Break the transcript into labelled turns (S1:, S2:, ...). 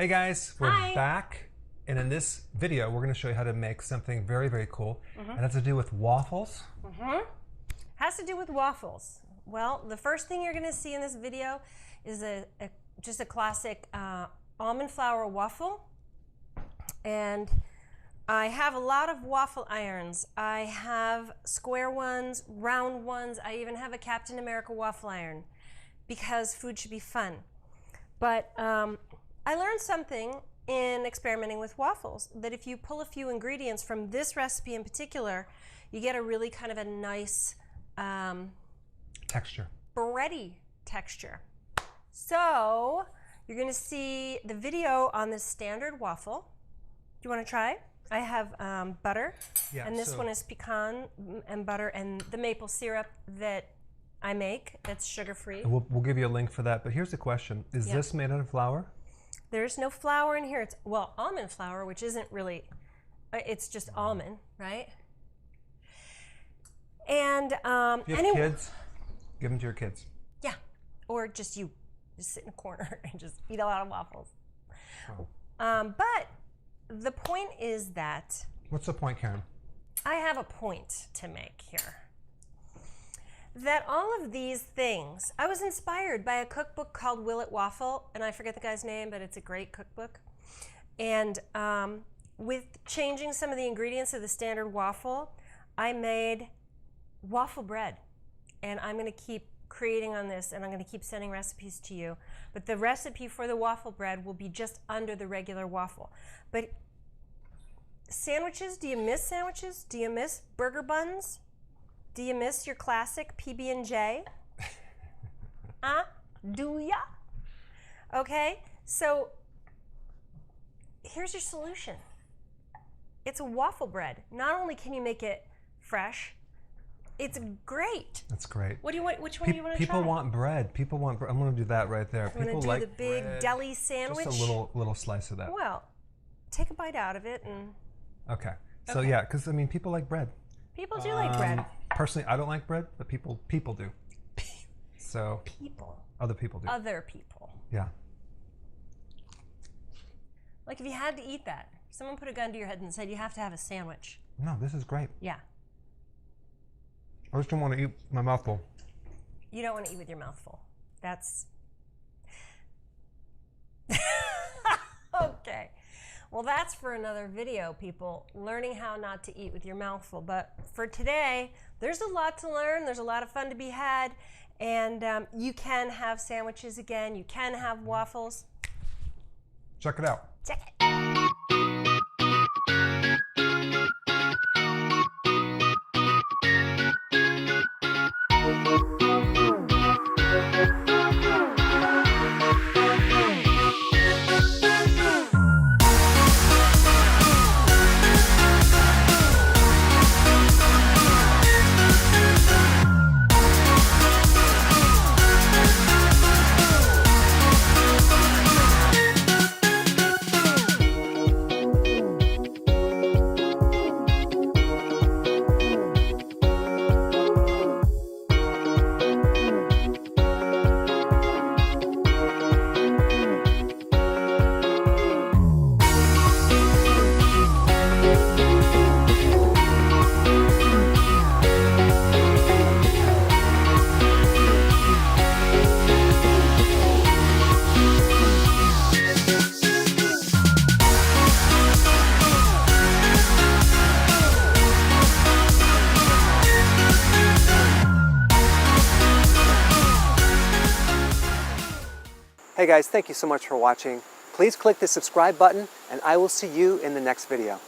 S1: Hey guys, we're
S2: Hi.
S1: back, and in this video we're going to show you how to make something very, very cool. And it has to do with waffles.
S2: Has to do with waffles. Well, the first thing you're going to see in this video is just a classic almond flour waffle. And I have a lot of waffle irons. I have square ones, round ones. I even have a Captain America waffle iron because food should be fun. But I learned something in experimenting with waffles, that if you pull a few ingredients from this recipe in particular, you get a really kind of a nice
S1: Texture.
S2: bready texture. So you're going to see the video on this standard waffle. Do you want to try? I have butter, and this one is pecan and butter and the maple syrup that I make. That's sugar-free.
S1: We'll give you a link for that, but here's the question. Is this made out of flour?
S2: There's no flour in here. It's, well, almond flour, which isn't really, it's just almond, right? And
S1: If you have kids, give them to your kids.
S2: Yeah, or just you. Just sit in a corner and just eat a lot of waffles.
S1: Oh.
S2: But the point is that...
S1: What's the point, Karen?
S2: I have a point to make here. That all of these things, I was inspired by a cookbook called Will It Waffle, and I forget the guy's name, but it's a great cookbook. And with changing some of the ingredients of the standard waffle, I made waffle bread. And I'm going to keep creating on this, and I'm going to keep sending recipes to you. But the recipe for the waffle bread will be just under the regular waffle. But sandwiches, do you miss sandwiches? Do you miss burger buns? Do you miss your classic PB&J? Do ya? Okay, so here's your solution. It's a waffle bread. Not only can you make it fresh, it's great.
S1: That's great.
S2: What do you want? Which one do you want to try?
S1: People want bread. People want bread. I'm going to do that right there.
S2: I'm
S1: People
S2: gonna do
S1: like
S2: the big
S1: bread.
S2: deli sandwich.
S1: Just a little slice of that.
S2: Well, take a bite out of it and.
S1: Okay. So yeah, because I mean, people like bread.
S2: People do like bread.
S1: Personally, I don't like bread, but people do. So other people do.
S2: Other people.
S1: Yeah.
S2: Like if you had to eat that, someone put a gun to your head and said you have to have a sandwich.
S1: No, this is great.
S2: Yeah.
S1: I just don't want to eat my mouth full.
S2: You don't want to eat with your mouth full. That's okay. Well, that's for another video, people, learning how not to eat with your mouth full. But for today, there's a lot to learn. There's a lot of fun to be had. And you can have sandwiches again. You can have waffles.
S1: Check it out.
S2: Check it.
S3: Hey guys, thank you so much for watching. Please click the subscribe button and I will see you in the next video.